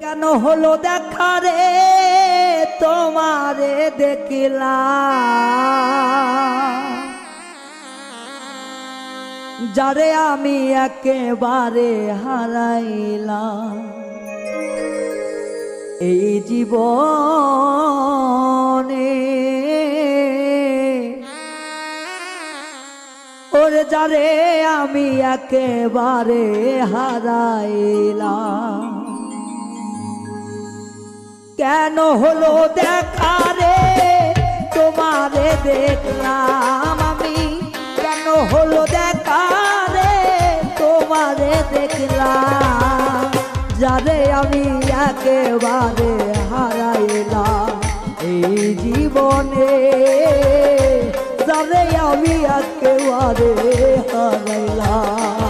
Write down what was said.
কেন হলো দেখা রে তোমারে দেখলাম, যারে আমি একেবারে হারাইলাম এই জীবনে। ওরে যারে আমি একেবারে হারাইলাম, কেন হলো দেখা রে তোমারে দেখলাম আমি, কেন হলো দেখা রে তোমারে দেখলাম, যারে আমি একেবারে হারাইলাম এই জীবনে, যারে আমি একেবারে হারাইলাম।